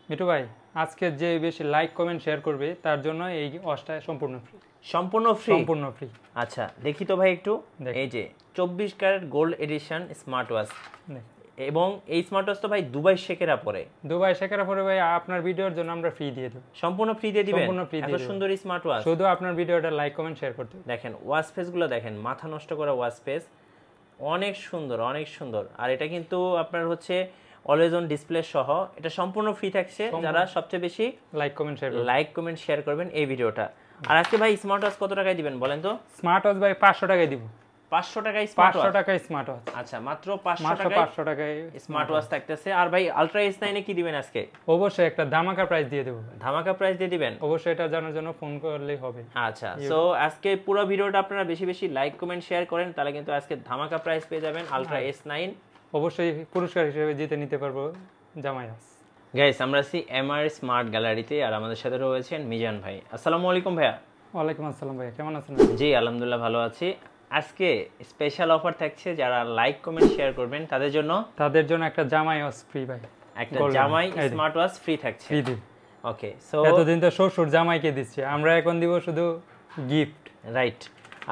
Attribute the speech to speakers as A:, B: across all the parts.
A: মিঠু ভাই, আজকে যে বেশি লাইক কমেন্ট শেয়ার করবে তার জন্য এই ওয়াচটা সম্পূর্ণ ফ্রি।
B: সম্পূর্ণ ফ্রি?
A: সম্পূর্ণ ফ্রি।
B: আচ্ছা দেখি তো ভাই একটু। এই যে 24 carat gold edition smart watch, এবং এই স্মার্ট ওয়াচ তো ভাই দুবাই শেখেরা পরে।
A: দুবাই শেখেরা পরে ভাই আপনার ভিডিওর জন্য আমরা ফ্রি দিয়ে দেব।
B: সম্পূর্ণ ফ্রি দিয়ে দিবেন?
A: সম্পূর্ণ ফ্রি দিয়ে
B: এত সুন্দর স্মার্ট ওয়াচ,
A: শুধু আপনার ভিডিওটা লাইক কমেন্ট শেয়ার করতে।
B: দেখেন ওয়াচ পেজগুলো দেখেন, মাথা নষ্ট করা ওয়াচ পেজ, অনেক সুন্দর অনেক সুন্দর। আর এটা কিন্তু আপনার হচ্ছে অলওয়েজ অন ডিসপ্লে সহ, এটা সম্পূর্ণ ফ্রি থাকছে। যারা সবচেয়ে বেশি
A: লাইক কমেন্ট শেয়ার
B: করবেন এই ভিডিওটা। আর আজকে ভাই স্মার্ট ওয়াচ কত টাকায় দিবেন বলেন তো?
A: স্মার্ট ওয়াচ ভাই 500 টাকায় দিব।
B: 500 টাকায় স্মার্ট ওয়াচ?
A: 500 টাকায় স্মার্ট ওয়াচ।
B: আচ্ছা মাত্র 500 টাকায় স্মার্ট ওয়াচ থাকতেছে। আর ভাই আলট্রা S9 এ কি দিবেন আজকে?
A: অবশ্যই একটা ধামাকা প্রাইস দিয়ে দেব।
B: ধামাকা প্রাইস দিয়ে দিবেন?
A: অবশ্যই, এটা জানার জন্য ফোন করলেই হবে।
B: আচ্ছা, সো আজকে পুরো ভিডিওটা আপনারা বেশি বেশি লাইক কমেন্ট শেয়ার করেন, তাহলে কিন্তু আজকে ধামাকা প্রাইস পেয়ে যাবেন আলট্রা S9।
A: অবশ্যই পুরস্কার হিসেবে জিতে নিতে পারবো জামাই ওয়াচ।
B: গাইস, আমরা আছি MR স্মার্ট গ্যালারিতে, আর আমাদের সাথে রয়েছেন মিজান ভাই। আসসালামু আলাইকুম ভাইয়া।
A: ওয়ালাইকুম আসসালাম ভাইয়া, কেমন আছেন?
B: জি আলহামদুলিল্লাহ ভালো আছি। আজকে স্পেশাল অফার থাকছে, যারা লাইক কমেন্ট শেয়ার করবেন তাদের জন্য
A: একটা জামাই ওয়াচ ফ্রি ভাই।
B: একটা জামাই স্মার্ট ওয়াচ ফ্রি থাকছে। ওকে, সো
A: এতদিন তো শ্বশুর জামাইকে দিচ্ছে, আমরা এখন দিব শুধু গিফট।
B: রাইট।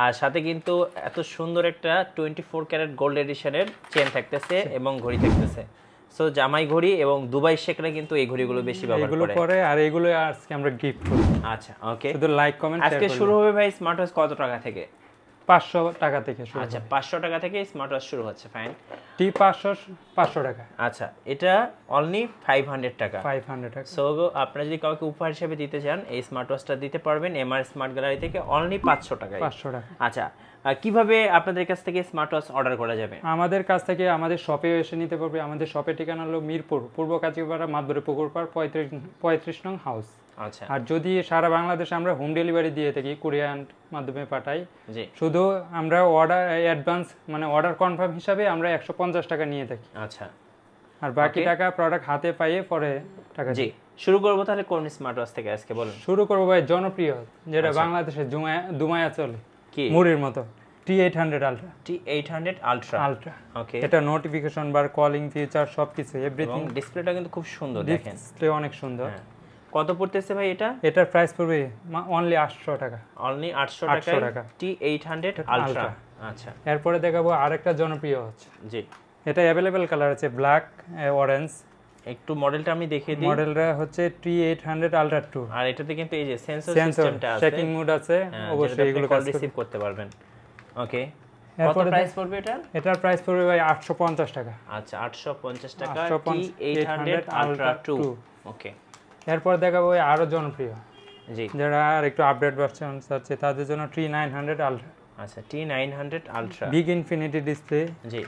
B: আর সাথে কিন্তু এত সুন্দর একটা 24 ক্যারেট গোল্ড এডিশনের চেন থাকতেছে এবং ঘড়ি থাকতেছে। সো জামাই ঘড়ি এবং দুবাই শেখরা কিন্তু এই ঘড়িগুলো বেশি ব্যবহার করে,
A: আর এগুলো আজকে আমরা গিফট করব।
B: আচ্ছা ওকে,
A: শুধু লাইক কমেন্ট শেয়ার
B: আজকে শুরু হবে ভাই স্মার্ট ওয়াচ কত টাকা থেকে?
A: 500 টাকা থেকে শুরু।
B: আচ্ছা 500 টাকা থেকে স্মার্ট ওয়াচ শুরু হচ্ছে, ফাইন।
A: টি 500 টাকা।
B: আচ্ছা, এটা অনলি 500 টাকা।
A: 500 টাকা।
B: সো আপনারা যদি কাউকে উপহার হিসেবে দিতে চান, এই স্মার্ট ওয়াচটা দিতে পারবেন MR স্মার্ট গ্যালারি থেকে অনলি 500 টাকায়।
A: 500 টাকা।
B: আচ্ছা, কিভাবে আপনাদের কাছ থেকে স্মার্ট ওয়াচ অর্ডার করা যাবে?
A: আমাদের কাছ থেকে আমাদের শপে এসে নিতে পারবে। আমাদের শপের ঠিকানা হলো মিরপুর পূর্ব কাঁচিপাড়া মাদবরে পুকুর পাড় 35 নং হাউস।
B: আচ্ছা,
A: আর যদি সারা বাংলাদেশে আমরা হোম ডেলিভারি দিয়ে থাকি, কুরিয়ার মাধ্যমে পাঠাই।
B: জি,
A: শুধু আমরা অর্ডার অ্যাডভান্স মানে অর্ডার কনফার্ম হিসাবে আমরা 150 টাকা নিয়ে থাকি।
B: আচ্ছা,
A: আর বাকি টাকা প্রোডাক্ট হাতে পাইয়ে পরে টাকা।
B: জি, শুরু করব তাহলে কোন স্মার্ট ওয়াচ থেকে আজকে বলুন?
A: শুরু করব ভাই জনপ্রিয়, যেটা বাংলাদেশে দুমায়া চলে কি মুড়ির মতো, T800 ultra.
B: T800 ultra. Okay,
A: এটা নোটিফিকেশন বার, কলিং ফিচার সবকিছু এভরিথিং।
B: ডিসপ্লেটা কিন্তু খুব সুন্দর, দেখেন
A: ডিসপ্লে অনেক সুন্দর।
B: কত পড়তেছে ভাই এটা?
A: এটার প্রাইস পড়বে অনলি 800 টাকা।
B: অনলি 800 টাকা T800 আলট্রা। আচ্ছা,
A: এরপরে দেখাবো আরেকটা জনপ্রিয় হচ্ছে।
B: জি,
A: এটা अवेलेबल কালার আছে ব্ল্যাক, অরেঞ্জ।
B: একটু মডেলটা আমি দেখিয়ে দিই।
A: মডেলটা হচ্ছে T800 আলট্রা 2।
B: আর এটাতে কিন্তু এই যে সেন্সর সিস্টেমটা আছে,
A: চেকিং মোড আছে, অবশ্যই এগুলো
B: কল রিসিভ করতে পারবেন। ওকে, কত প্রাইস পড়বে এটা?
A: এটার প্রাইস পড়বে ভাই 850 টাকা।
B: আচ্ছা, 850 টাকা T800 আলট্রা 2। ওকে,
A: এরপর দেখাবো আরো জনপ্রিয়,
B: জি,
A: যারা আর একটু আপডেট ভার্সন আছে তাদের জন্য T900 আলট্রা।
B: আচ্ছা, T900 ultra
A: big infinity display.
B: জি,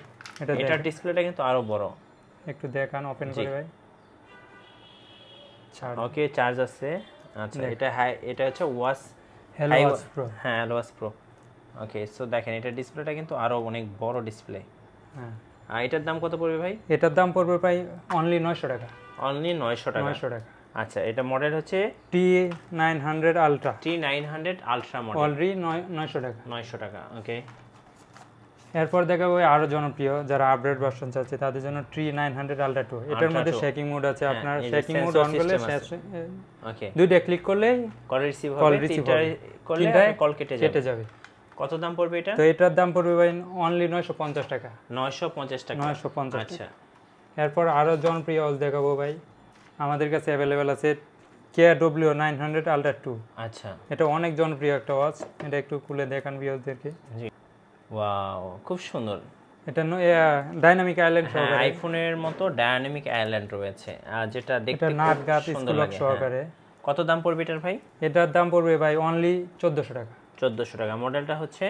B: এটার ডিসপ্লেটা কিন্তু আরো বড়।
A: একটু দেখান, ওপেন করে ভাই।
B: ওকে, চার্জ আছে। আচ্ছা, এটা হচ্ছে ওয়াচ প্রো। হ্যাঁ, ওয়াচ প্রো। ওকে, সো দেখেন এটা ডিসপ্লেটা কিন্তু আরো অনেক বড় ডিসপ্লে। হ্যাঁ, আর এটার দাম কত পড়বে ভাই?
A: এটার দাম পড়বে ভাই অনলি 900 টাকা।
B: অনলি 900 টাকা।
A: 900 টাকা।
B: আচ্ছা, এটা মডেল হচ্ছে
A: T900 ultra.
B: T900 ultra model,
A: already 900 টাকা।
B: 900 টাকা। ওকে,
A: এরপর দেখাবো আরো জনপ্রিয়, যারা আপডেট ভার্সন চাচ্ছে তাদের জন্য T900 আলট্রা 2। এটার মধ্যে শেকিং মোড আছে। আপনার শেকিং মোড অন করলে ওকে দুইটা ক্লিক করলে
B: কল রিসিভ হবে, তিনটা করলে কল কেটে যাবে। কত দাম পড়বে এটা?
A: তো এটার দাম পড়বে ভাই অনলি 950 টাকা।
B: 950 টাকা।
A: 950।
B: আচ্ছা,
A: এরপর আরো জনপ্রিয় ওয়াচ দেখাবো ভাই, আমাদের কাছে अवेलेबल আছে KW900 আলট্রা 2।
B: আচ্ছা,
A: এটা অনেক জনপ্রিয় একটা ওয়াচ। এটা একটু খুলে দেখান ভিউয়ারদেরকে।
B: জি, ওয়াও, খুব সুন্দর।
A: এটা ডাইনামিক আইল্যান্ড সহকারে,
B: আইফোনের মতো ডাইনামিক আইল্যান্ড রয়েছে, যেটা দেখতে
A: নাট গাত স্কুলক সহকারে।
B: কত দাম পড়বে এটার ভাই?
A: এটার দাম পড়বে ভাই অনলি 1400 টাকা।
B: 1400 টাকা। মডেলটা হচ্ছে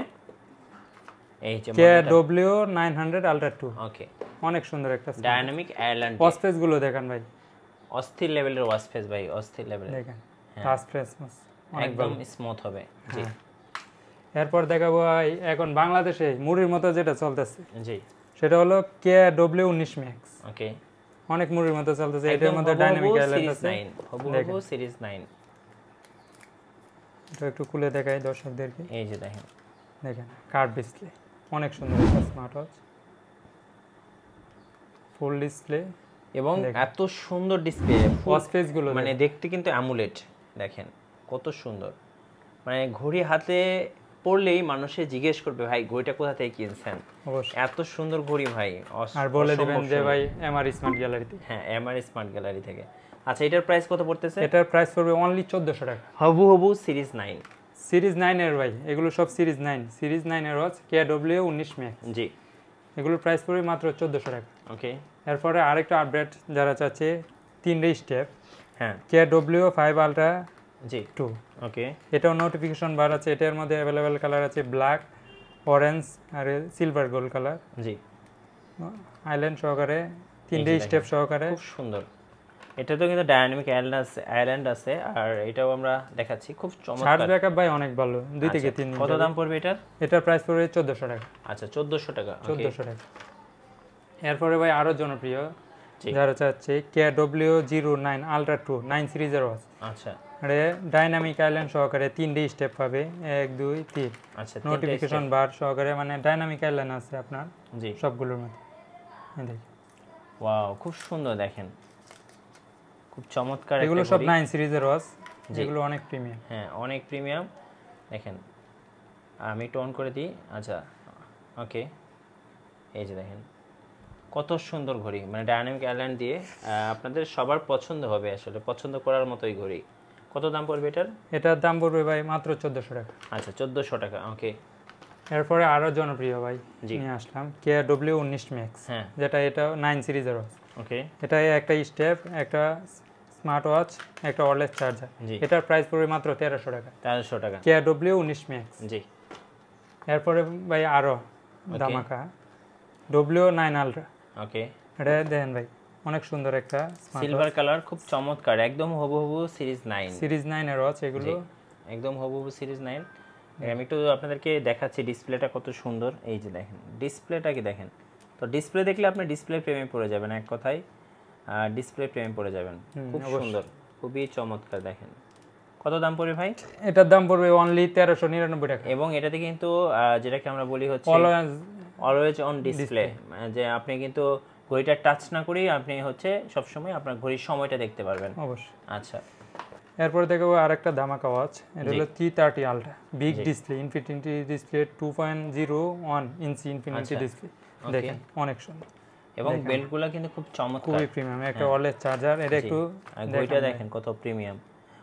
B: এই যে
A: KW900 আলট্রা 2।
B: ওকে,
A: অনেক সুন্দর একটা
B: ডাইনামিক আইল্যান্ড।
A: ওয়াচ ফেস গুলো দেখেন ভাই,
B: অস্থির লেভেলের ওয়াচ ফেস ভাই, অস্থির লেভেলের।
A: দেখেন টাচ ফেস
B: একদম স্মুথ হবে। জি,
A: এরপর দেখাবো এখন বাংলাদেশে মুড়ির মতো যেটা চলতেছে,
B: জি,
A: সেটা হলো KW19 ম্যাক্স।
B: ওকে,
A: অনেক মুড়ির মতো চলতেছে। এটার মধ্যে ডাইনামিক আইল্যান্ড আছে।
B: হবু সিরিজ 9।
A: এটা একটু খুলে দেখাই দর্শকদেরকে।
B: এই যে দেখেন
A: কার্ভ ডিসপ্লে, অনেক সুন্দর একটা স্মার্ট ওয়াচ, ফুল ডিসপ্লে।
B: এবং এত সুন্দর ডিসপ্লে,
A: ওয়াচ ফেস গুলো
B: মানে দেখতে কিন্তু অ্যামুলেট দেখেন কত সুন্দর, মানে ঘড়ি হাতে পড়লেই মানুষে জিজ্ঞেস করবে ভাই ঘড়িটা কোথা থেকে কিনছেন, এত সুন্দর ঘড়ি ভাই।
A: আর বলে দিবেন যে ভাই এমআর স্মার্ট গ্যালারি থেকে।
B: হ্যাঁ, এমআর স্মার্ট গ্যালারি থেকে। আচ্ছা, এটার প্রাইস কত পড়তেছে?
A: এটার প্রাইস পড়বে অনলি 1400 টাকা।
B: হবু সিরিজ 9,
A: সিরিজ 9 এর ভাই, এগুলো সব সিরিজ 9, সিরিজ 9 এর ওয়াচ KW 19 ম্যাক্স।
B: জি,
A: এগুলোর প্রাইস পড়বে মাত্র 1400 টাকা।
B: ওকে।
A: এরপরে আরেকটা আপডেট যারা চাচ্ছে 3 স্টেপ,
B: হ্যাঁ,
A: KW 5 আলট্রা
B: জি
A: 2,
B: ওকে।
A: এটাও নোটিফিকেশন বার আছে। এটার মধ্যে अवेलेबल কালার আছে ব্ল্যাক, অরেঞ্জ আর সিলভার গোল্ড কালার।
B: জি,
A: আইল্যান্ড সহকারে 3 স্টেপ সহকারে,
B: খুব সুন্দর। এটা তো কিন্তু ডাইনামিক আইল্যান্ড আছে, আর এটাও আমরা দেখাচ্ছি, খুব চমৎকার।
A: চার্জ ব্যাকআপ ভাই অনেক ভালো, 2 থেকে 3 দিন।
B: কত দাম পড়বে এটার?
A: এটার প্রাইস পড়বে 1400 টাকা।
B: আচ্ছা, 1400 টাকা।
A: 1400 টাকা। এরপরে ভাই আরো জনপ্রিয় যারা চাচ্ছে KW 09 আলট্রা 2 9 সিরিজের ওয়াচ।
B: আচ্ছা,
A: আরে ডাইনামিক আইল্যান্ড সহকারে 3 স্টেপ পাবে, 1 2 3।
B: আচ্ছা,
A: নোটিফিকেশন বার সহকারে, মানে ডাইনামিক আইল্যান্ড আছে আপনার
B: জি
A: সবগুলোর মধ্যে। দেখেন,
B: ওয়াও, খুব সুন্দর দেখেন, খুব চমৎকার।
A: এগুলো সব 9 সিরিজের ওয়াচ, যেগুলো অনেক প্রিমিয়াম।
B: হ্যাঁ, অনেক প্রিমিয়াম। দেখেন আমি একটু অন করে দিই। আচ্ছা, ওকে, এই যে দেখেন কত সুন্দর ঘড়ি, মানে ডাইনামিক আইল্যান্ড দিয়ে আপনাদের সবার পছন্দ হবে, আসলে পছন্দ করার মতোই ঘড়ি। কত দাম পড়বে এটার?
A: এটার দাম পড়বে ভাই মাত্র 1400 টাকা।
B: আচ্ছা, 1400 টাকা। ওকে।
A: এরপরে আরো জনপ্রিয় ভাই নিয়ে আসলাম KW 19 ম্যাক্স, যেটা এটা 9 সিরিজের ওয়াচ।
B: ওকে।
A: এটা একটা স্টেপ, একটা স্মার্ট ওয়াচ, একটা ওয়্যারলেস চার্জার। এটার প্রাইস পড়বে মাত্র 1300 টাকা।
B: 1300 টাকা।
A: KW 19 max.
B: জি।
A: এরপরে ভাই আরো দামাকা W9 আলট্রা।
B: ওকে।
A: এটা দেখেন ভাই অনেক সুন্দর একটা
B: সিলভার কালার, খুব চমৎকার, একদম হবু সিরিজ 9।
A: সিরিজ 9 এর ওয়াচ এগুলো,
B: একদম হবু সিরিজ 9। আমি একটু আপনাদেরকে দেখাচ্ছি ডিসপ্লেটা কত সুন্দর। এই যে দেখেন ডিসপ্লেটা, কি দেখেন। তো ডিসপ্লে দেখলে আপনি ডিসপ্লে প্রেমে পড়ে যাবেন, এক কথায় ডিসপ্লে প্রেমে পড়ে যাবেন। খুব সুন্দর, খুবই চমৎকার। দেখেন কত দাম পড়বে ভাই?
A: এটার দাম পড়বে অনলি 1399 টাকা।
B: এবং এটাতে কিন্তু যেটাকে আমরা বলি হচ্ছে অলওয়েজ অন ডিসপ্লে, যে আপনি কিন্তু ঘড়িটা টাচ না করেই আপনি হচ্ছে সবসময় আপনার ঘড়ির সময়টা দেখতে পারবেন।
A: অবশ্যই।
B: আচ্ছা,
A: এরপর দেখো আরেকটা ধামাকা ওয়াচ, এটা হলো 330 ultra big display, infinity display 2.01 ইঞ্চি ইনফিনিটি ডিসপ্লে। দেখেন অনেক সুন্দর,
B: এবং বেল্টগুলো কিন্তু খুব চমৎকার,
A: খুবই প্রিমিয়াম। একটা ওয়্যারলেস চার্জার, এটা একটু
B: ঘড়িটা দেখেন কত প্রিমিয়াম,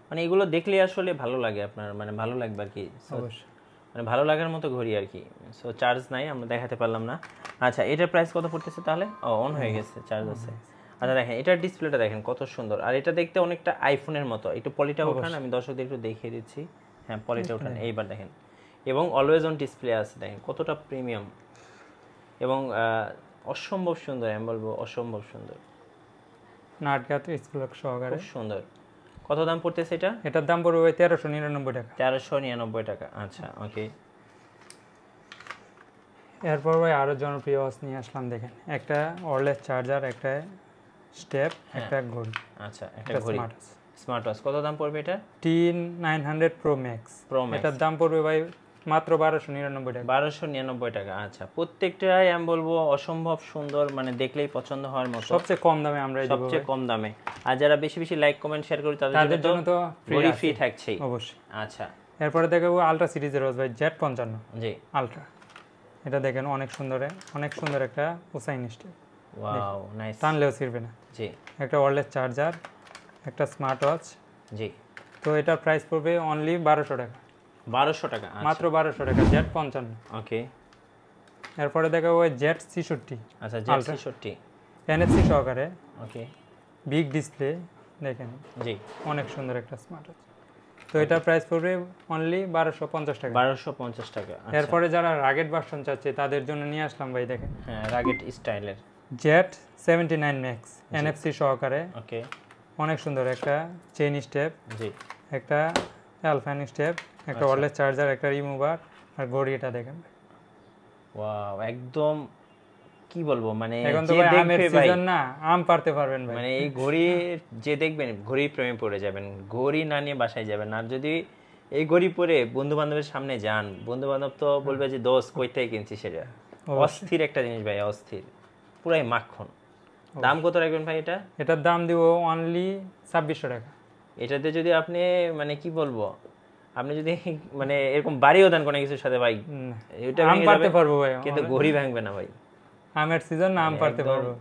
B: মানে এগুলো দেখলে আসলে ভালো লাগে আপনার, মানে ভালো লাগবে আর কি।
A: অবশ্যই,
B: মানে ভালো লাগার মতো ঘড়ি আর কি। সো চার্জ নাই, আমরা দেখাতে পারলাম না। আচ্ছা, এটার প্রাইস কত পড়তেছে তাহলে? অন হয়ে গেছে, চার্জ আছে। আচ্ছা, দেখেন এটার ডিসপ্লেটা দেখেন কত সুন্দর, আর এটা দেখতে অনেকটা আইফোনের মতো। একটু পলিটা ওঠান, আমি দর্শকদের একটু দেখিয়ে দিচ্ছি। হ্যাঁ, পলিটা ওঠান, এইবার দেখেন। এবং অলওয়েজ অন ডিসপ্লে আছে, দেখেন কতটা প্রিমিয়াম এবং অসম্ভব সুন্দর, আমি বলবো অসম্ভব সুন্দর।
A: নাটগাত স্প্লক সহকারে,
B: খুব সুন্দর। কত দাম পড়তেছে এটা?
A: এটার দাম পড়বে 1399 টাকা।
B: 1399 টাকা। আচ্ছা, ওকে।
A: এরপর ভাই আরো জনপ্রিয় ওয়াচ নিয়ে আসলাম, দেখেন একটা ওয়্যারলেস চার্জার, একটা স্টেপ, একটা ঘড়ি।
B: আচ্ছা, একটা ঘড়ি স্মার্ট ওয়াচ। কত দাম পড়বে এটা?
A: T900 Pro Max। এটার দাম পড়বে ভাই মাত্র 1299 টাকা।
B: 1299 টাকা। আচ্ছা, প্রত্যেকটাই আমি বলবো অসম্ভব সুন্দর, মানে দেখলেই পছন্দ হওয়ার মতো।
A: সবচেয়ে কম দামে আমরা দিব,
B: সবচেয়ে কম দামে। আর যারা বেশি বেশি লাইক কমেন্ট শেয়ার করে তাদের জন্য তো ফ্রি থাকছেই
A: অবশ্যই।
B: আচ্ছা,
A: এরপরে দেখাবো আলট্রা সিরিজের ওয়াচ ভাই Z55।
B: জি,
A: আলট্রা। এটা দেখেন অনেক সুন্দর একটা উসাইন স্টেপ।
B: ওয়াও, নাইস,
A: টানলেও ছিড়বে না।
B: জি,
A: একটা ওয়্যারলেস চার্জার, একটা স্মার্ট ওয়াচ।
B: জি।
A: তো এটার প্রাইস পড়বে অনলি 1200 টাকা।
B: 1200 টাকা,
A: মাত্র 1200 টাকা, Z55।
B: ওকে।
A: এরপরে দেখাবো Z66।
B: আচ্ছা, Z66
A: NFC সহকারে,
B: ওকে,
A: বিগ ডিসপ্লে, দেখেন
B: জি,
A: অনেক সুন্দর একটা স্মার্ট ওয়াচ। তো এটার প্রাইস পড়বে অনলি 1250 টাকা।
B: 1250 টাকা।
A: এরপরে যারা রাগেট ভার্সন চাচ্ছে তাদের জন্য নিয়ে আসলাম ভাই, দেখেন
B: হ্যাঁ, রাগেট স্টাইলের
A: Z79 Max NFC সহকারে।
B: ওকে,
A: অনেক সুন্দর একটা চেইন স্টেপ,
B: জি,
A: একটা অ্যালফাইন স্টেপ, একটা ওয়্যারলেস চার্জার, একটা রিমুভার, আর ঘড়িটা দেখেন।
B: ওয়াও, একদম কি বলবো, মানে
A: এখন তো ভাই আমের সিজন না, আম পারতে পারবেন ভাই।
B: মানে এই ঘড়ি যে দেখবেন ঘড়ি প্রেমে পড়ে যাবেন, ঘড়ি না নিয়ে বাসায় যাবেন। আর যদি এই ঘড়ি পরে বন্ধু বান্ধবের সামনে যান, বন্ধু বান্ধব তো বলবে যে দোস্ত কই থেকে কিনছিস, সেটা অস্থির একটা জিনিস ভাই, অস্থির, পুরাই মাখন। দাম কত রাখবেন ভাই এটা?
A: এটার দাম দিব অনলি 2600 টাকা।
B: এটাতে যদি আপনি মানে কি বলবো, আপনি যদি মানে এরকম বাড়িও দেন কোনো কিছুর সাথে ভাই,
A: এটা ভেঙে যাবে
B: পারবো ভাই, কিন্তু ঘড়ি ভাঙবে না ভাই।
A: আমের সিজন আম পারতে পারবো।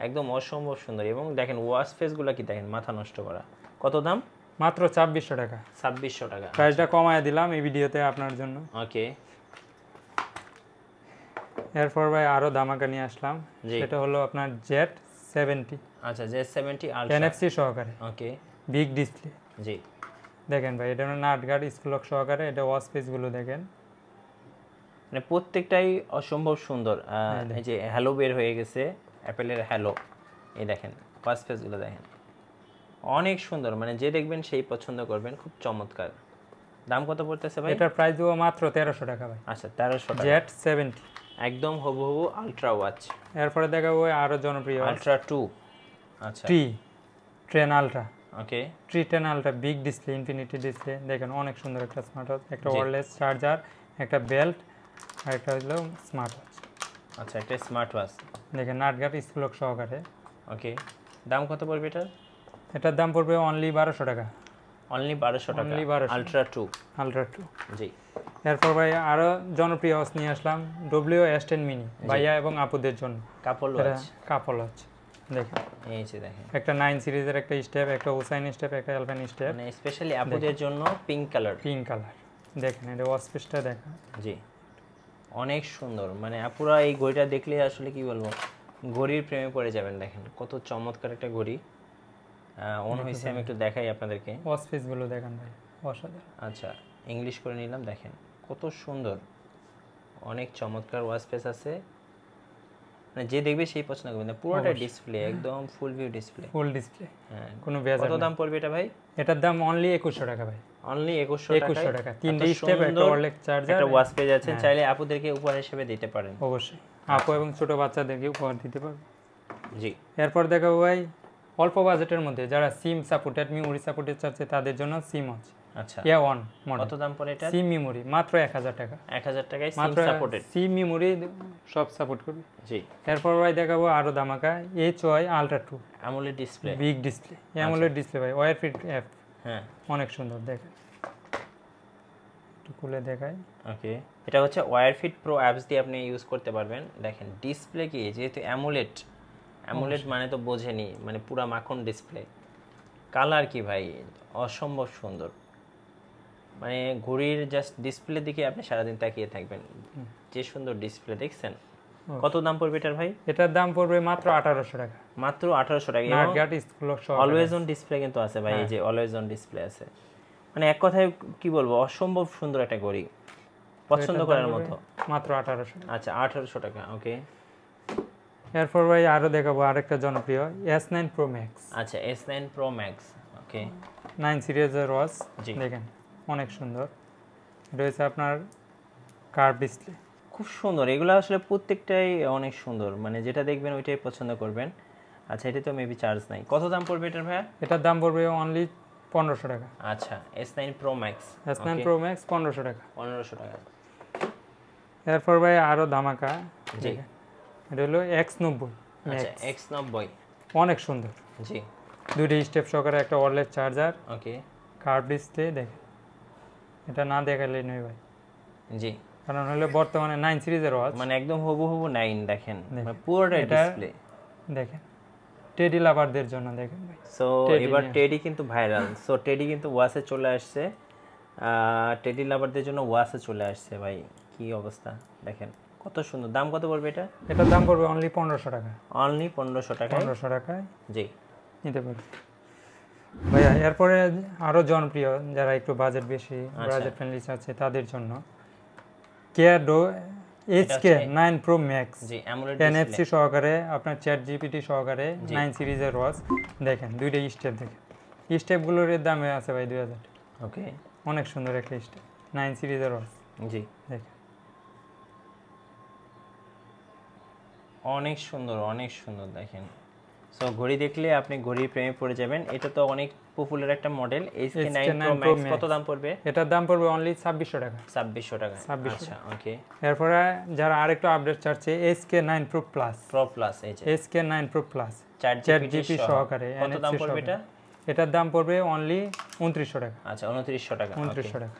B: একদম অসম্ভব সুন্দর। এবং দেখেন ওয়াশ ফেসগুলো কি দেখেন, মাথা নষ্ট করা। কত দাম?
A: মাত্র 2600 টাকা।
B: 2600 টাকা।
A: প্রাইসটা কমায় দিলাম এই ভিডিওতে আপনার জন্য।
B: ওকে।
A: এরপর ভাই আরো ধামাকা নিয়ে আসলাম, সেটা হলো আপনার Z70।
B: আচ্ছা, Z70 আলট্রা,
A: NFC সহকারে।
B: ওকে,
A: বিগ ডিসপ্লে।
B: জি
A: দেখেন ভাই, এটা নাট গার্ড স্কুলক সহকারে। এটা ওয়াশ পেজ গুলো দেখেন,
B: মানে প্রত্যেকটাই অসম্ভব সুন্দর। এই যে হ্যালো বের হয়ে গেছে, অ্যাপেলের হ্যালো, এই দেখেন ওয়াশ পেজ গুলো দেখেন অনেক সুন্দর, মানে যে দেখবেন সেই পছন্দ করবেন, খুব চমৎকার। দাম কত পড়তেছে ভাই?
A: এটার প্রাইস দিব মাত্র 1300 টাকা ভাই।
B: আচ্ছা, 1300 টাকা।
A: Z70
B: একদম হুবহু আলট্রা ওয়াচ।
A: এরপরে দেখাবো আরো জনপ্রিয়
B: আলট্রা 2। আচ্ছা,
A: train ultra.
B: Okay,
A: train ultra big display, infinity display. দেখেন অনেক সুন্দর একটা স্মার্ট ওয়াচ, একটা ওয়্যারলেস চার্জার, একটা বেল্ট, আর একটা হলো স্মার্ট ওয়াচ।
B: আচ্ছা, একটা স্মার্ট ওয়াচ
A: দেখেন নাটগাট স্কুলক সহকারে।
B: ওকে, দাম কত পড়বে এটার?
A: এটার দাম পড়বে অনলি 1200 টাকা।
B: অনলি 1200 টাকা, আলট্রা 2।
A: আলট্রা 2,
B: জি।
A: এরপর ভাই আরো জনপ্রিয় ওয়াচ নিয়ে আসলাম, WS10 মিনি, ভাইয়া এবং আপুদের জন্য।
B: কাপল ওয়াচ।
A: কাপল ওয়াচ দেখেন,
B: এই যে দেখেন
A: একটা 9 সিরিজের একটা স্টেপ, একটা ওসাইন স্টেপ, একটা অ্যালপাইন স্টেপ,
B: মানে স্পেশালি আপুদের জন্য পিঙ্ক কালার। দেখেন এটা ওয়াচ পেজটা দেখেন, জি অনেক সুন্দর। মানে আপুরা এই ঘড়িটা দেখলে আসলে কি বলবো, ঘড়ির প্রেমে পড়ে যাবেন। দেখেন কত চমৎকার একটা ঘড়ি। অন হইছে, আমি একটু দেখাই আপনাদেরকে।
A: ওয়াচ পেজ গুলো দেখেন ভাই, অসাধারণ।
B: আচ্ছা, ইংলিশ করে নিলাম। দেখেন কত সুন্দর, অনেক চমৎকার ওয়াচ পেজ আছে, মানে যে দেখবে সেই পছন্দ করবে। পুরোটা ডিসপ্লে, একদম ফুল ভিউ ডিসপ্লে। হ্যাঁ,
A: কোনো বেজার।
B: কত দাম পড়বে এটা ভাই?
A: এটার দাম অনলি 2100 টাকা ভাই।
B: অনলি 2100 টাকা।
A: তিনটে স্টেপ, একটা ওয়্যারলেস চার্জার,
B: একটা ওয়াচ পেজ আছে, চাইলে আপুদেরকে উপহার হিসেবে দিতে পারেন।
A: অবশ্যই, আপু এবং ছোট বাচ্চাদেরকে উপহার দিতে পারবেন।
B: জি।
A: এরপর দেখাবো ভাই অল্প বাজেটের মধ্যে যারা সিম সাপোর্টেড, মেমোরি সাপোর্টেড চাচ্ছে তাদের জন্য সিম আছে।
B: আচ্ছা,
A: A1 মডেল।
B: কত দাম পড়ে এটা?
A: সিম মেমোরি মাত্র 1000 টাকা।
B: 1000 টাকায় সিম সাপোর্টেড,
A: সিম মেমোরি সব সাপোর্ট করবে।
B: জি।
A: এরপর ভাই দেখাবো আরো ধামাকা, HY ultra 2
B: AMOLED display,
A: big display, AMOLED display ভাই, ওয়্যার ফিট অ্যাপ।
B: হ্যাঁ,
A: অনেক সুন্দর দেখেন, একটু খুলে দেখাই।
B: ওকে, এটা হচ্ছে ওয়্যার ফিট প্রো অ্যাপস দিয়ে আপনি ইউজ করতে পারবেন। দেখেন ডিসপ্লে কি, যেহেতু অ্যামোলেড মানে তো বোঝেনি, মানে পুরা মাখন ডিসপ্লে। কালার কি ভাই, অসম্ভব সুন্দর। মানে ঘড়ির জাস্ট ডিসপ্লে দিকে আপনি সারাদিন তাকিয়ে থাকবেন, যে সুন্দর ডিসপ্লে দেখছেন। কত দাম পড়বে এটার ভাই?
A: এটার দাম পড়বে মাত্র 1800 টাকা।
B: মাত্র 1800 টাকা।
A: নাটগাট স্কুলক সহ
B: অলওয়েজ অন ডিসপ্লে কিন্তু আছে ভাই, এই যে অলওয়েজ অন ডিসপ্লে আছে। মানে এক কথায় কি বলবো, অসম্ভব সুন্দর একটা ঘড়ি, পছন্দ করার মতো।
A: মাত্র 1800।
B: আচ্ছা, 1800 টাকা, ওকে।
A: এরপর ভাই আরো দেখাবো আরেকটা জনপ্রিয় S9 Pro Max।
B: আচ্ছা, S9 Pro Max, ওকে,
A: 9 সিরিজের ওয়াচ। দেখেন অনেক সুন্দর, এটা হচ্ছে আপনার কার্ভ ডিসপ্লে,
B: খুব সুন্দর। এগুলো আসলে প্রত্যেকটাই অনেক সুন্দর, মানে যেটা দেখবেন ওইটাই পছন্দ করবেন। আচ্ছা, এটা তো মেবি চার্জ নাই। কত দাম পড়বে এটার ভাইয়া?
A: এটার দাম পড়বে অনলি 1500 টাকা।
B: আচ্ছা, S9 Pro Max,
A: S9 Pro Max 1500 টাকা।
B: 1500 টাকা।
A: এরপর ভাই আরো ধামাকা,
B: জি,
A: এটা হলো X90।
B: আচ্ছা, X90
A: অনেক সুন্দর,
B: জি।
A: দুইটা স্টেপ সহকারে, একটা ওয়্যারলেস চার্জার,
B: ওকে,
A: কার্ভ ডিসপ্লে। দেখেন এটা না দেখালেই নয় ভাই,
B: জি,
A: কারণ হলো বর্তমানে 9 সিরিজের ওয়াচ,
B: মানে একদম হুবহু 9। দেখেন পুরোটা ডিসপ্লে।
A: দেখেন টেডি লাভারদের জন্য দেখেন ভাই।
B: সো এবার টেডি কিন্তু ভাইরাল, সো টেডি কিন্তু ওয়াচে চলে আসছে, টেডি লাভারদের জন্য ওয়াচে চলে আসছে ভাই। কি অবস্থা দেখেন, কত সুন্দর। দাম কত পড়বে এটা?
A: এটার দাম পড়বে অনলি 1500 টাকা।
B: অনলি 1500 টাকা।
A: 1500 টাকায়
B: জি,
A: নিতে পারবে ভাইয়া। এরপরে আরো জনপ্রিয় যারা একটু বাজেট বেশি, বাজেট ফ্রেন্ডলি আছে তাদের জন্য কেয়াডো HK9 Pro Max,
B: জি, অ্যামোলেড
A: NFC সহকারে, আপনার চ্যাট জিপিটি সহকারে 9 সিরিজের ওয়াচ। দেখেন দুইটা স্টেপ, দেখেন স্টেপগুলোর দামে আছে ভাই 2000।
B: ওকে,
A: অনেক সুন্দর একটা স্টেপ, 9 সিরিজের ওয়াচ।
B: জি,
A: দেখেন
B: অনেক সুন্দর, অনেক সুন্দর। দেখেন, সো ঘড়ি দেখলে আপনি ঘড়ির প্রেমে পড়ে যাবেন। এটা তো অনেক পপুলার একটা মডেল SK9 Pro Max কত দাম পড়বে?
A: এটার দাম পড়বে অনলি 2600 টাকা।
B: 2600 টাকা। আচ্ছা ওকে।
A: এরপরে যারা আরেকটু আপডেট চাচ্ছে SK9 Pro Plus
B: এই যে
A: SK9 Pro Plus
B: 4GB
A: সহকারে
B: কত দাম পড়বে এটা?
A: এটার দাম পড়বে অনলি 2900 টাকা।
B: আচ্ছা 2900 টাকা।
A: 2900 টাকা।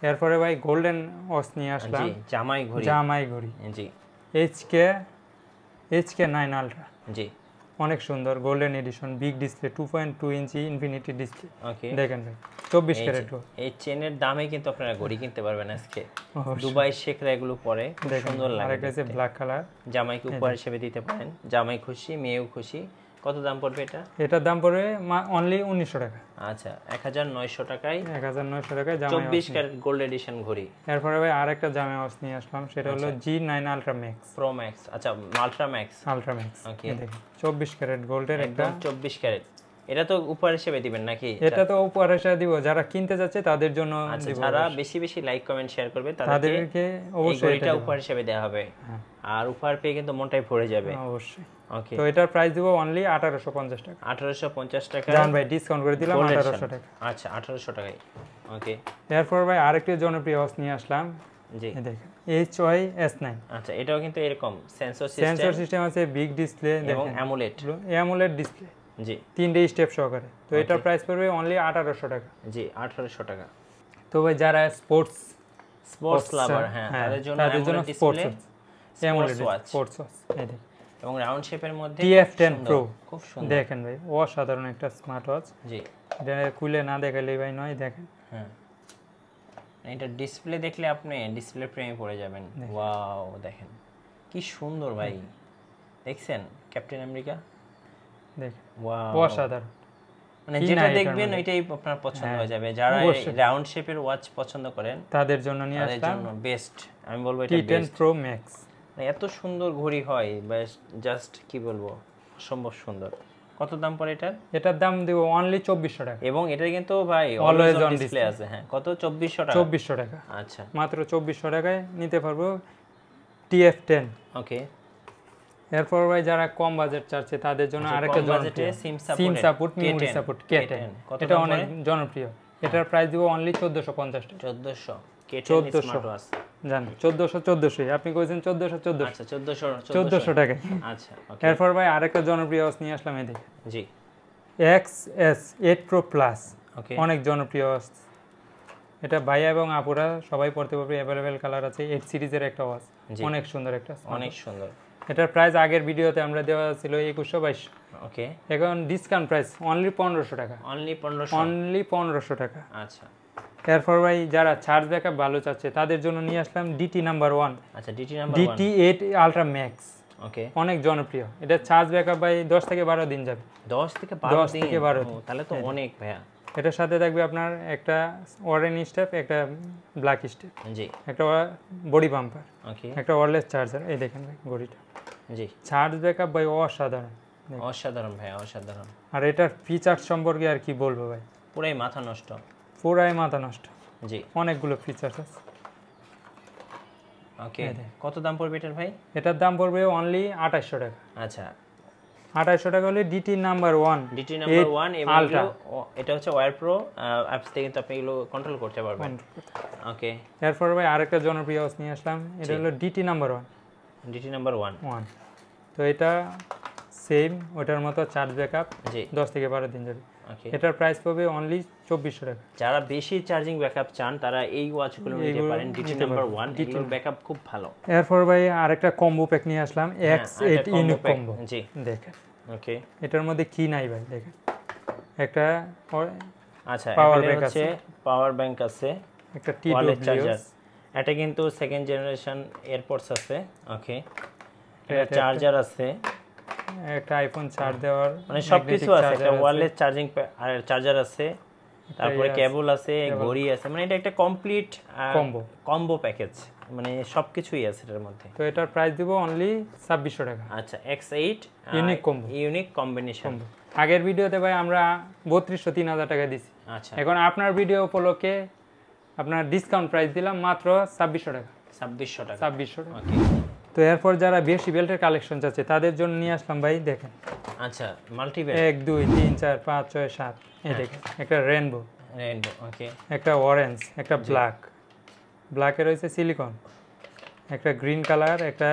A: এরপরে ভাই গোল্ডেন ওয়াচ নিয়ে আসলাম।
B: জি জামাই ঘড়ি। জি
A: HK9 Ultra।
B: জি
A: অনেক সুন্দর গোল্ডেন এডিশন, বিগ ডিসপ্লে, 2.2 ইঞ্চি ইনফিনিটি ডিসপ্লে।
B: ওকে
A: দেখেন ভাই 24 ক্যারেট।
B: এই চেনের দামে কিন্তু আপনারা ঘড়ি কিনতে পারবেন আজকে। দুবাই শেখরা এগুলো পরে সুন্দর লাগে।
A: আর একটা ব্ল্যাক কালার,
B: জামাইকে উপহার হিসেবে দিতে পারেন। জামাই খুশি, মেয়েও খুশি। কত দাম পড়বে এটা?
A: এটার দাম পড়বে অনলি 1900 টাকা।
B: আচ্ছা 1900 টাকায়
A: 1900 টাকায় জামাই
B: 24 ক্যারেট গোল্ড এডিশন ঘড়ি।
A: এরপরে ভাই আরেকটা জামাই ওয়াচ নিয়ে আসলাম, সেটা হলো G9 Ultra Max
B: Pro Max। আচ্ছা Ultra Max
A: ওকে। দেখেন 24 ক্যারেট গোল্ডের একটা
B: 24 ক্যারেট। এটা তো উপহার হিসেবে দিবেন নাকি?
A: এটা তো উপহার হিসেবে দিব, যারা কিনতে যাচ্ছে তাদের জন্য দিব।
B: যারা বেশি বেশি লাইক কমেন্ট শেয়ার করবে
A: তাদেরকে অবশ্যই
B: এটা উপহার হিসেবে দেওয়া হবে। আর উপহার পেয়ে কিন্তু মনটাই ভরে যাবে।
A: অবশ্যই।
B: ওকে
A: তো এটার প্রাইস দিব অনলি 1850 টাকা।
B: 1850 টাকা।
A: জান ভাই ডিসকাউন্ট করে দিলাম 1800 টাকা।
B: আচ্ছা 1800 টাকায়। ওকে।
A: এরপর ভাই আরেকটি জনপ্রিয় ওয়াচ নিয়ে আসলাম।
B: জি
A: দেখেন HY-S9।
B: আচ্ছা এটাও কিন্তু এরকম সেন্সর
A: সিস্টেম আছে, বিগ ডিসপ্লে
B: এবং
A: অ্যামোলেড ডিসপ্লে।
B: জি
A: 3টে স্টেপ সহকারে। তো এটার প্রাইস পড়বে অনলি 1800 টাকা।
B: জি 1800 টাকা।
A: তো ভাই যারা স্পোর্টস
B: লাভার তাদের জন্য
A: স্পোর্টস ওয়াচ এই দেখেন,
B: এবং রাউন্ড শেপের মধ্যে
A: TF10 Pro
B: খুব সুন্দর।
A: দেখেন ভাই অসাধারণ একটা স্মার্ট ওয়াচ।
B: জি
A: এটা খুলে না দেখালেই ভাই নয়। দেখেন
B: এটা ডিসপ্লে দেখলে আপনি ডিসপ্লে প্রেমে পড়ে যাবেন। ওয়াও দেখেন কি সুন্দর ভাই। দেখছেন ক্যাপ্টেন আমেরিকা? দেখেন ওয়াও অসাধারণ। মানে যেটা দেখবেন ওইটাই আপনার পছন্দ হয়ে যাবে। যারা রাউন্ড শেপের ওয়াচ পছন্দ করেন
A: তাদের জন্য নিয়ে আসলাম,
B: তাদের জন্য বেস্ট। আমি বলবো এটা বেস্ট।
A: T10 Pro Max।
B: এত সুন্দর ঘড়ি হয় জাস্ট কি বলবো, অসম্ভব সুন্দর। কত দাম পড়ে এটার?
A: এটার দাম দেব অনলি 2400 টাকা।
B: এবং এটা কিন্তু ভাই অলওয়েজ অন ডিসপ্লে আছে। কত? 2400 টাকা।
A: 2400 টাকা।
B: আচ্ছা
A: মাত্র 2400 টাকায় নিতে পারবো TF10।
B: ওকে।
A: এরপর ভাই যারা কম বাজেট চাচ্ছে তাদের জন্য আরেকটা জনপ্রিয় সিম সাপোর্ট মেমরি সাপোর্ট K10। এটা অনেক জনপ্রিয়। এটার প্রাইস দিব অনলি 1450 টাকা।
B: 1400 K10 স্মার্ট ওয়াচ।
A: জান 1400 আপনি কইছেন 1400।
B: আচ্ছা
A: 1400 টাকা।
B: আচ্ছা ওকে।
A: এরপর ভাই আরেকটা জনপ্রিয় ওয়াচ নিয়ে আসলাম, এই দেখেন
B: জি
A: XS8 Pro Plus।
B: ওকে
A: অনেক জনপ্রিয় ওয়াচ। এটা ভাইয়া এবং আপুরা সবাই পড়তে পারবে, अवेलेबल কালার আছে। 8 সিরিজের একটা ওয়াচ, অনেক সুন্দর একটা,
B: অনেক সুন্দর।
A: এটার প্রাইস আগের ভিডিওতে আমরা দেওয়া ছিল 2122।
B: ওকে।
A: এখন ডিসকাউন্ট প্রাইস অনলি 1500 টাকা।
B: অনলি
A: 1500 টাকা।
B: আচ্ছা।
A: এরপর ভাই যারা চার্জ ব্যাকআপ ভালো চাচ্ছে তাদের জন্য নিয়ে আসলাম DT নাম্বার 1।
B: আচ্ছা
A: DT8 Ultra Max।
B: ওকে।
A: অনেক জনপ্রিয়। এটা চার্জ ব্যাকআপ ভাই 10 থেকে 12 দিন যাবে।
B: 10 থেকে 12 দিন? তাহলে তো অনেক ভাইয়া।
A: এটার সাথে থাকবে আপনার একটা ওয়ারেন স্টেপ, একটা ব্ল্যাক স্টেপ,
B: জি
A: একটা বডি বাম্পার,
B: ওকে,
A: একটা ওয়্যারলেস চার্জার। এই দেখেন ভাই ঘড়িটা,
B: জি
A: চার্জ ব্যাকআপ ভাই অসাধারণ,
B: অসাধারণ ভাই অসাধারণ।
A: আর এটার ফিচার সম্পর্কে আর কি বলবো ভাই,
B: পুরাই মাথা নষ্ট,
A: পুরাই মাথা নষ্ট।
B: জি
A: অনেকগুলো ফিচার্স আছে।
B: ওকে, কত দাম পড়বে এটার ভাই?
A: এটার দাম পড়বে অনলি 2800 টাকা।
B: আচ্ছা
A: 2800 টাকা হলে ডিটি নাম্বার 1,
B: ডিটি নাম্বার 1 এবং এটা হচ্ছে ওয়্যার প্রো অ্যাপস থেকে কিন্তু আপনি এগুলো কন্ট্রোল করতে পারবেন। ওকে,
A: এরপর ভাই আরেকটা জনপ্রিয় ওয়াচ নিয়ে আসলাম, এটা হলো ডিটি নাম্বার 1।
B: ডিটি নাম্বার 1,
A: তো এটা সেম ওটার মতো চার্জ ব্যাকআপ,
B: জি
A: 10 থেকে 12 দিন যাবে।
B: ওকে,
A: এটার প্রাইস পড়বে অনলি 2400 টাকা।
B: যারা বেশি চার্জিং ব্যাকআপ চান তারা এই ওয়াচগুলো নিতে পারেন, ডিটি নাম্বার 1, এগুলোর ব্যাকআপ খুব ভালো।
A: এরপর ভাই আরেকটা কম্বো প্যাক নিয়ে আসলাম, X8 ইউনিক কম্বো।
B: জি
A: দেখেন,
B: ওকে,
A: এটার মধ্যে কি নাই ভাই দেখেন, একটা
B: আচ্ছা পাওয়ার ব্যাংক আছে, পাওয়ার ব্যাংক আছে,
A: একটা ওয়্যারলেস চার্জার,
B: এটা কিন্তু সেকেন্ড জেনারেশন এয়ারপডস আছে। ওকে, এটা চার্জার আছে,
A: একটা আইফোন চার্জ দেওয়ার
B: মানে সবকিছু আছে, একটা ওয়্যারলেস চার্জিং আর চার্জার আছে, তারপরে কেবল আছে, ঘড়ি আছে, মানে এটা একটা কমপ্লিট কম্বো প্যাকেজ, মানে সবকিছুই আছে এর মধ্যে।
A: তো এটার প্রাইস দিব অনলি 2600 টাকা।
B: আচ্ছা X8
A: unique combo,
B: unique combination.
A: আগের ভিডিওতে ভাই আমরা 3200-3000 টাকা দিছি।
B: আচ্ছা,
A: এখন আপনার ভিডিও উপলক্ষে আপনার ডিসকাউন্ট প্রাইস দিলাম মাত্র 2600 টাকা।
B: 2600 টাকা।
A: 2600 টাকা।
B: ওকে,
A: তো এরপর যারা বেশি বেল্টের কালেকশন চাচ্ছে তাদের জন্য নিয়ে আসলাম ভাই, দেখেন।
B: আচ্ছা, মাল্টি বেল্ট
A: 1 2 3 4 5 6 7, এই দেখেন একটা রেইনবো,
B: ওকে,
A: একটা অরেঞ্জ, একটা ব্ল্যাকের রয়েছে সিলিকন, একটা গ্রিন কালার, একটা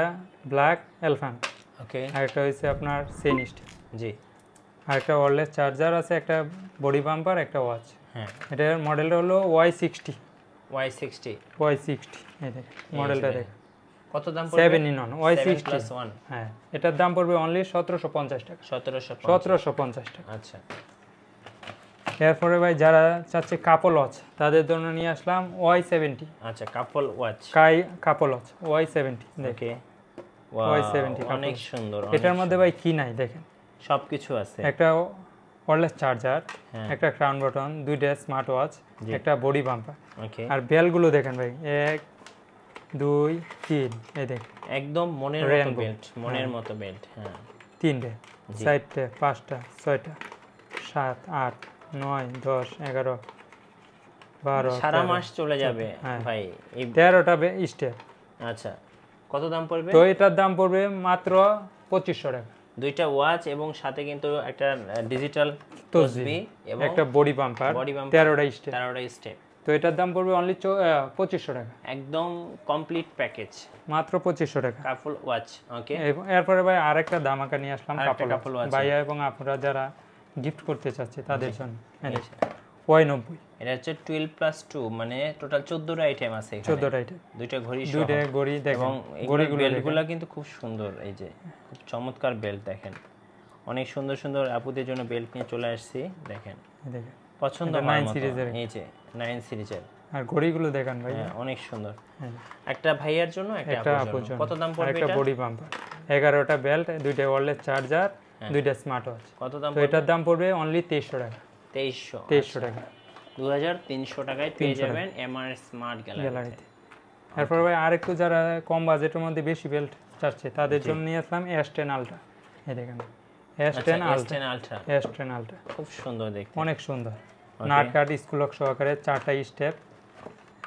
A: ব্ল্যাক এলফান,
B: ওকে,
A: আর একটা হচ্ছে আপনার সেনিস্ট,
B: জি,
A: আর একটা ওয়্যারলেস চার্জার আছে, একটা বডি বাম্পার, একটা ওয়াচ।
B: হ্যাঁ,
A: এটার মডেলটা হলো Y60, এই দেখেন মডেলটা দেখেন।
B: কত দাম পড়বে?
A: 7 in 1 Y60
B: 1,
A: হ্যাঁ, এটার দাম পড়বে অনলি 1750 টাকা। 1750 টাকা।
B: আচ্ছা,
A: এরপরে ভাই যারা চাচ্ছে কাপল ওয়াচ তাদের জন্য নিয়ে আসলাম Y70।
B: আচ্ছা, কাপল ওয়াচ,
A: কাপল ওয়াচ Y70,
B: ওকে,
A: Y70
B: অনেক সুন্দর।
A: এটার মধ্যে ভাই কি নাই দেখেন,
B: সবকিছু আছে।
A: একটা ওয়্যারলেস চার্জার, একটা ক্রাউন বাটন, দুইটা স্মার্ট ওয়াচ, একটা বডি বাম্পার,
B: ওকে,
A: আর বেলগুলো দেখেন ভাই 1 2 3, এই দেখেন
B: একদম মনের মতো বেল্ট, মনের মতো বেল্ট। হ্যাঁ,
A: 3টে, 4টে, 5টা, 6টা, 7 8 9 10 11 12,
B: সারা মাস চলে যাবে ভাই এই
A: 13টা স্টেপ।
B: আচ্ছা, কত দাম পড়বে?
A: তো এটার দাম পড়বে মাত্র 2500 টাকা।
B: দুইটা ওয়াচ এবং সাথে কিন্তু একটা ডিজিটাল তসবি এবং
A: একটা বডি বাম্পার, 13টা স্টেপ। তো এটার দাম পড়বে অনলি 2500 টাকা,
B: একদম কমপ্লিট প্যাকেজ,
A: মাত্র 2500 টাকা
B: কাপল ওয়াচ। ওকে,
A: এরপরে ভাই আরেকটা দামাকা নিয়ে আসলাম
B: কাপল ওয়াচ
A: ভাইয়া এবং আপনারা যারা গিফট করতে চাচ্ছে তাদের জন্য। Y90,
B: এটা হচ্ছে 12+2, মানে টোটাল 14টা আইটেম আছে এখানে,
A: 14টা আইটেম,
B: দুইটা ঘড়ি
A: দেখেন,
B: এবং বেল্টগুলো কিন্তু খুব সুন্দর। এই যে খুব চমৎকার বেল্ট দেখেন, অনেক সুন্দর সুন্দর আপুদের জন্য বেল্ট নিয়ে চলে আসছি। দেখেন পছন্দ হয় মতো, এই যে 9 সিরিজের,
A: আর ঘড়িগুলো দেখেন ভাই
B: অনেক সুন্দর। একটা ভাইয়ার জন্য, একটা আপুর জন্য। কত দাম পড়বে?
A: একটা বডি বাম্পার, 11টা বেল্ট, দুইটা ওয়্যারলেস চার্জার, দুইটা স্মার্ট ওয়াচ।
B: কত দাম?
A: তো এটার দাম পড়বে অনলি 2300 টাকা। 2300 টাকা,
B: 2300 টাকায় পেয়ে যাবেন এমআর স্মার্ট গ্যালারিতে।
A: এরপর ভাই আরেকটু যারা কম বাজেটের মধ্যে বেশি বেল্ট চাচ্ছে তাদের জন্য নিয়ে আসলাম S10 আলট্রা। এই দেখেন S10 আলট্রা,
B: খুব সুন্দর দেখতে,
A: অনেক সুন্দর। নাট কাট স্কুল লক সহকারে 4টা স্টেপ,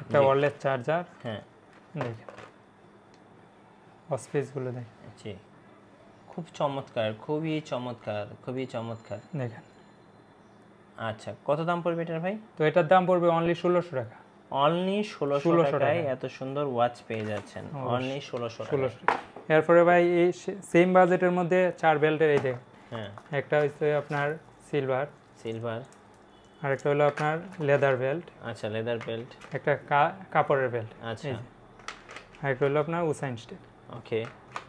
A: একটা ওয়্যারলেস চার্জার।
B: হ্যাঁ,
A: দেখেন স্পেসগুলো দেখেন,
B: জি, খুব চমৎকার, খুবই চমৎকার, খুবই চমৎকার
A: দেখেন।
B: আচ্ছা, কত দাম পড়বে এটার ভাই?
A: তো এটার দাম পড়বে অনলি 1600 টাকা।
B: অনলি 1600 টাকায় এত সুন্দর ওয়াচ পেয়ে যাচ্ছেন, অনলি 1600 টাকা।
A: এরপরে ভাই এই সেম বাজেটের মধ্যে 4 বেল্টের এই দেখেন। হ্যাঁ, একটা হচ্ছে আপনার সিলভার, আর একটা হলো আপনার লেদার বেল্ট।
B: আচ্ছা, লেদার বেল্ট,
A: একটা কাপড়ের বেল্ট।
B: আচ্ছা,
A: আর একটা হলো আপনার উসাইন স্টেপ।
B: ওকে,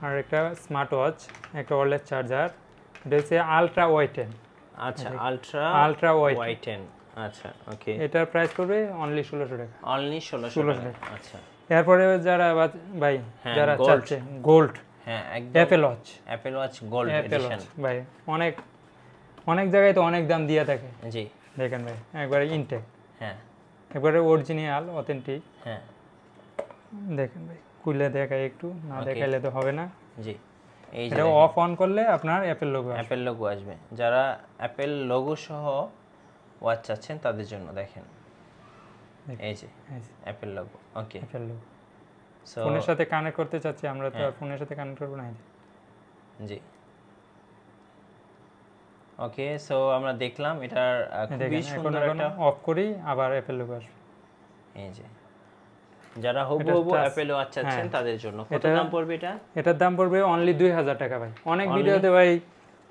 A: আর একটা স্মার্ট ওয়াচ, একটা ওয়্যারলেস চার্জার। এটা হচ্ছে আলট্রা Y10।
B: আচ্ছা, আলট্রা Y10। আচ্ছা, ওকে,
A: এটার প্রাইস পড়বে অনলি 1600 টাকা।
B: অনলি 1600 টাকা। আচ্ছা,
A: এরপরে যারা ভাই যারা চাচ্ছে গোল্ড,
B: হ্যাঁ, একদম
A: অ্যাপল ওয়াচ
B: গোল্ড এডিশন
A: ভাই, অনেক জায়গায় তো অনেক দাম দিয়ে থাকে।
B: জি,
A: দেখেন ভাই একবারে ইনটেক,
B: হ্যাঁ,
A: একবারে অরিজিনাল অথেন্টিক।
B: হ্যাঁ,
A: দেখেন ভাই খুলে দেখাই একটু, না দেখাইলে তো হবে না।
B: জি, এই যে
A: এটা অফ অন করলে আপনার অ্যাপল লোগো
B: আসবে। যারা অ্যাপল লোগো সহ ওয়াচ চাচ্ছেন তাদের জন্য দেখেন, এই যে অ্যাপল লোগো। ওকে,
A: অ্যাপল লোগো ফোনের সাথে কানেক্ট করতে চাচ্ছি আমরা, তো ফোনের সাথে কানেক্ট করব না।
B: জি, ওকে, সো আমরা দেখলাম এটার খুবই সুন্দর একটা,
A: অফ করি আবার অ্যাপল লোগো আসবে।
B: এই যে যারা হুবহু অ্যাপল ওয়াচ চাচ্ছেন তাদের জন্য কত দাম পড়বে এটা?
A: এটার দাম পড়বে অনলি 2000 টাকা ভাই। অনেক ভিডিওতে ভাই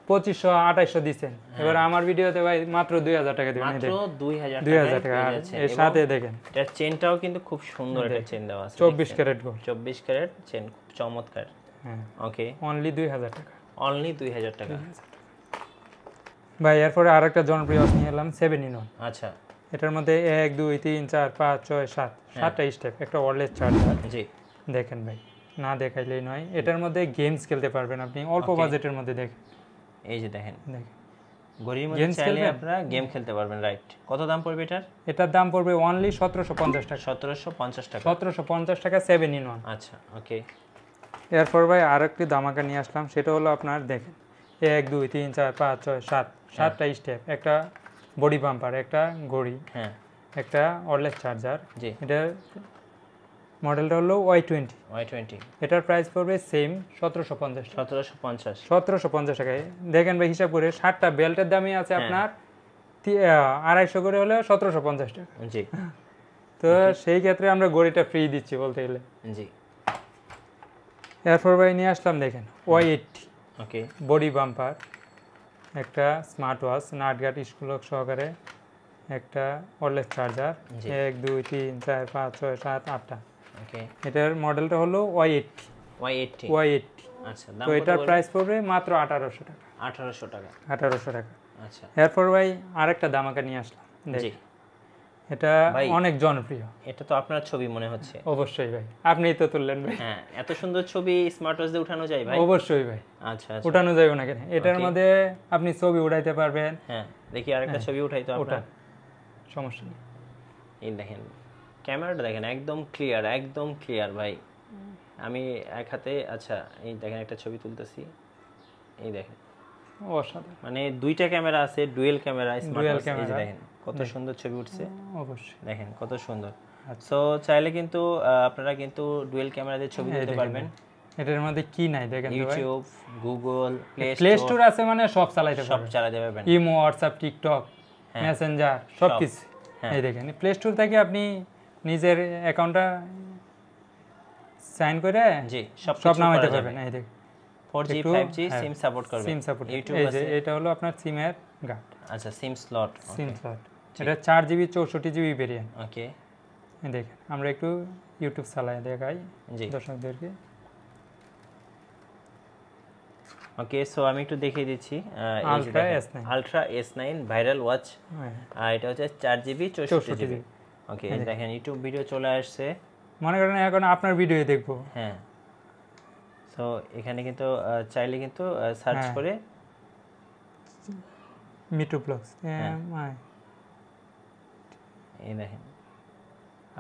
A: 2500 2800 দিবেন, এবার আমার ভিডিওতে ভাই মাত্র 2000 টাকা দিবেন।
B: মাত্র 2000 টাকা
A: এর সাথে দেখেন
B: এর চেনটাও কিন্তু খুব সুন্দর একটা চেন দেওয়া আছে,
A: 24 ক্যারেট গোল্ড,
B: 24 ক্যারেট চেন, খুব চমৎকার।
A: হ্যাঁ,
B: ওকে,
A: অনলি 2000 টাকা,
B: অনলি 2000 টাকা
A: ভাই। এরপরে আরেকটা জনপ্রিয় ওয়াচ নিয়ে এলাম 7 in 1।
B: আচ্ছা,
A: এটার মধ্যে 1 2 3 4 5 6 7 7টা স্টেপ, একটা ওয়্যারলেস চার্জার।
B: জি,
A: দেখেন ভাই না দেখাইলেই নয়, এটার মধ্যে গেমস খেলতে পারবেন আপনি অল্প বাজেটের মধ্যে। দেখেন
B: এই যে দেখেন ঘড়ির মধ্যে চাইলে আপনারা গেম খেলতে পারবেন, রাইট। কত দাম পড়বে এটার?
A: এটার দাম পড়বে অনলি 1750 টাকা।
B: 1750 টাকা,
A: 1750 টাকা 7 in 1।
B: আচ্ছা, ওকে।
A: এরপর ভাই আরেকটি দামাকা নিয়ে আসলাম, সেটা হলো আপনার দেখেন 1 2 3 4 5 6 7 7টা স্টেপ, একটা বডি বাম্পার, একটা ঘড়ি,
B: হ্যাঁ,
A: একটা ওয়্যারলেস চার্জার।
B: জি,
A: এটা মডেলটা হলো Y20 এটার প্রাইস পড়বে সেম 1750 টাকায়। দেখেন ভাই হিসাব করে 60টা বেল্টের দামই আছে আপনার 250 করে হলে 1750 টাকা।
B: জি,
A: তো সেই ক্ষেত্রে আমরা ঘড়িটা ফ্রি দিচ্ছি বলতে গেলে।
B: জি।
A: এরপর ভাই নিয়ে আসলাম দেখেন Y80
B: ওকে,
A: বডি বাম্পার, একটা smart watch nut guard screw lock সহকারে, একটা ওয়্যারলেস চার্জার, 1 2 3 4 5 6 7 8টা।
B: ওকে,
A: এটার মডেলটা হলো Y80।
B: আচ্ছা,
A: তো এটার প্রাইস পড়বে মাত্র 1800 টাকা। 1800 টাকা।
B: আচ্ছা,
A: এরপর ভাই আরেকটা দামাকা নিয়ে আসলাম। জি, এটা অনেক জনপ্রিয়।
B: এটা তো আপনার ছবি মনে হচ্ছে।
A: অবশ্যই ভাই, আপনিই তো তুললেন ভাই।
B: হ্যাঁ, এত সুন্দর ছবি স্মার্ট ওয়াচ দিয়ে উঠানো যায় ভাই?
A: অবশ্যই ভাই।
B: আচ্ছা,
A: উঠানো যাবে না কেন? এটার মধ্যে আপনি ছবি উঠাইতে পারবেন।
B: হ্যাঁ, দেখি আরেকটা ছবি উঠাই তো আপনার।
A: সমস্যা নেই।
B: এই দেখেন ক্যামেরাটা দেখেন, একদম ক্লিয়ার ভাই। আমি এক হাতে, আচ্ছা এই দেখেন একটা ছবি তুলতেছি, এই দেখেন
A: অসাধারণ।
B: মানে দুইটা ক্যামেরা আছে, ডুয়েল ক্যামেরা স্মার্ট ওয়াচ। এই যে দেখেন কত সুন্দর ছবি উঠছে।
A: অবশ্যই
B: দেখেন কত সুন্দর। সো চাইলে কিন্তু আপনারা কিন্তু ডুয়েল ক্যামেরা দিয়ে ছবি তুলতে পারবেন।
A: এটার মধ্যে কি নাই দেখেন তো ভাই?
B: ইউটিউব, গুগল,
A: প্লে স্টোর আছে, মানে সব চালাতে
B: পারবেন।
A: ইমো, হোয়াটসঅ্যাপ, টিকটক, মেসেঞ্জার সবকিছু। এই দেখেন প্লে স্টোর থেকে আপনি নিজের অ্যাকাউন্টটা সাইন করে সব নামাইতে পারবেন। এই দেখেন
B: 4G 5G সিম সাপোর্ট করবে।
A: ইউটিউব আছে। এটা হলো আপনার সিমের গার্ড।
B: আচ্ছা, সিম স্লট।
A: এটা 4GB 64GB ভেরিয়েন্ট।
B: ওকে,
A: দেখেন আমরা একটু ইউটিউব চালাই দেখাই দর্শকদেরকে।
B: ওকে, সো আমি একটু দেখিয়ে দিচ্ছি। Ultra S9 viral watch. এটা হচ্ছে 4GB 64GB। ওকে, দেখেন ইউটিউব ভিডিও চলে আসছে।
A: মনে করেন এখন আপনার ভিডিও দেখবো।
B: হ্যাঁ, সো এখানে কিন্তু চাইলে কিন্তু সার্চ করে
A: মিটু ব্লগস,
B: এই দেখেন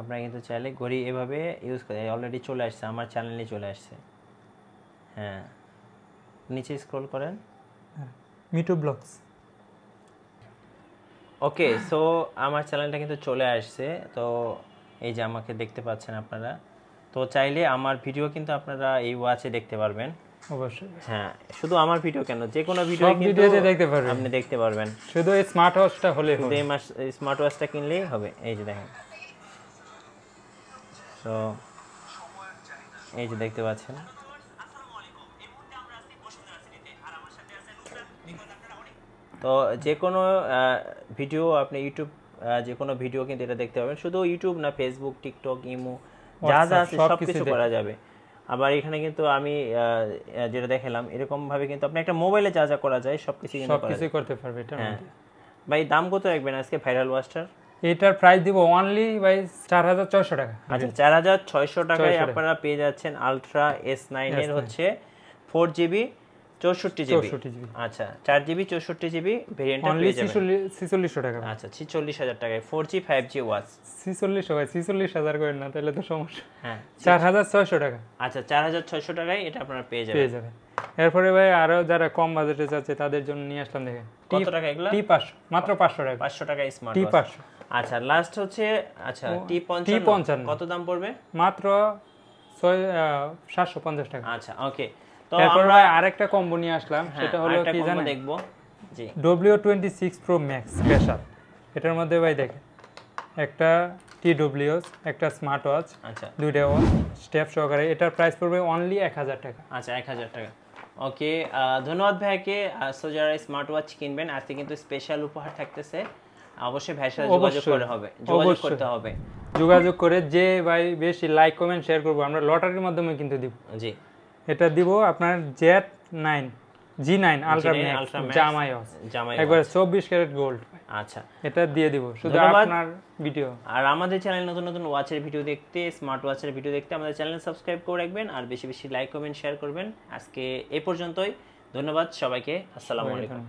B: আপনারা কিন্তু চাইলে ঘড়ি এভাবে ইউজ করে। অলরেডি চলে আসছে, আমার চ্যানেলে চলে আসছে। হ্যাঁ, নিচে স্ক্রল করেন,
A: মিটু ব্লগস।
B: ওকে, সো আমার চ্যানেলটা কিন্তু চলে আসছে। তো এই যে আমাকে দেখতে পাচ্ছেন আপনারা। তো চাইলে আমার ভিডিও কিন্তু আপনারা এই ওয়াচে দেখতে পারবেন।
A: অবশ্যই।
B: হ্যাঁ, শুধু আমার ভিডিও কেন, যে কোনো ভিডিও
A: কিন্তু দেখতে পারবেন,
B: আপনি দেখতে পারবেন।
A: শুধু এই স্মার্ট ওয়াচটা হলে হবে।
B: এই স্মার্ট ওয়াচটা কিনলেই হবে। এই যে দেখেন, তো এই যে দেখতে পাচ্ছেন। তো যে কোনো ভিডিও আপনি ইউটিউব, যে কোনো ভিডিও কিন্তু এটা দেখতে পাবেন। শুধু ইউটিউব না, ফেসবুক, টিকটক, ইমো যা যা আছে সব কিছু করা যাবে। আবার এখানে কিন্তু আমি যেটা দেখালাম এরকম ভাবে কিন্তু আপনি একটা মোবাইলে যা যা করা যায় সবকিছু
A: করতে পারবে এটা।
B: ভাই দাম কত রাখবেন আজকে ভাইরাল ওয়াচটার?
A: এটার প্রাইস দিব অনলি ভাই 4600 টাকা।
B: আচ্ছা, 4600 টাকায় আপনারা পেয়ে যাচ্ছেন আলট্রা S9 এর হচ্ছে 4GB 64GB। আচ্ছা, 4GB 64GB ভেরিয়েন্টটা পেয়ে যাবেন
A: 4600 টাকা।
B: আচ্ছা, 46000 টাকায় 4G 5G ওয়াচ।
A: 4600 ভাই, 46000 করেন না তাহলে তো সমস্যা। হ্যাঁ, 4600 টাকা।
B: আচ্ছা, 4600 টাকায় এটা আপনারা পেয়ে যাবেন।
A: এরপরে ভাই আরো যারা কম বাজেটে চাচ্ছে তাদের জন্য নিয়ে আসলাম দেখেন।
B: কত টাকা এগুলা?
A: T500, মাত্র 500 টাকা।
B: 500 টাকায় স্মার্ট ওয়াচ।
A: T500।
B: আচ্ছা, লাস্ট হচ্ছে আচ্ছা T55 কত দাম পড়বে?
A: মাত্র 750 টাকা।
B: আচ্ছা, ওকে। তো
A: আমরা আরেকটা কম্বো নিয়ে আসলাম, সেটা হলো কি জানেন?
B: দেখবো জি,
A: W26 Pro Max স্পেশাল। এটার মধ্যে ভাই দেখেন একটা TWS, একটা স্মার্ট ওয়াচ,
B: আচ্ছা
A: দুইটা স্টেপ সহকারে। এটার প্রাইস পড়বে অনলি 1000 টাকা।
B: আচ্ছা, 1000 টাকা। ওকে, ধন্যবাদ ভাইকে। সো যারা স্মার্ট ওয়াচ কিনবেন আজকে কিন্তু স্পেশাল উপহার থাকতেছে। অবশ্যই ভাইয়ের সাথে যোগাযোগ করতে হবে।
A: যোগাযোগ করে যে ভাই বেশি লাইক কমেন্ট শেয়ার করবো আমরা লটারির মাধ্যমে কিন্তু দিব।
B: জি,
A: এটা দিব আপনার G9 আলট্রা জামাই ওয়াচ, একবার 24 ক্যারেট গোল্ড।
B: আচ্ছা,
A: এটা দিয়ে দিব শুধু আপনার ভিডিও।
B: আর আমাদের চ্যানেল নতুন নতুন ওয়াচের ভিডিও দেখতে, স্মার্ট ওয়াচের ভিডিও দেখতে আমাদের চ্যানেল সাবস্ক্রাইব করে রাখবেন আর বেশি বেশি লাইক কমেন্ট শেয়ার করবেন। আজকে এই পর্যন্তই। ধন্যবাদ সবাইকে। আসসালামু আলাইকুম।